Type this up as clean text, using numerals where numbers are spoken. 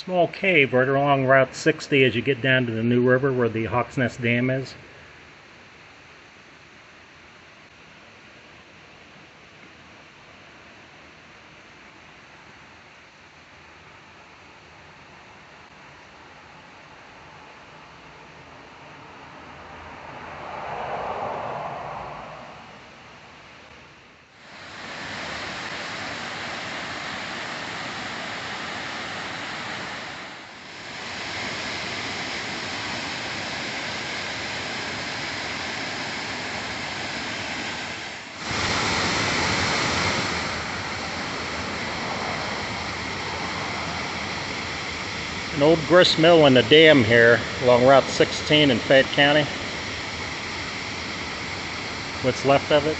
small cave right along Route 60 as you get down to the New River where the Hawks Nest Dam is. An old grist mill in the dam here along Route 16 in Fayette County. What's left of it.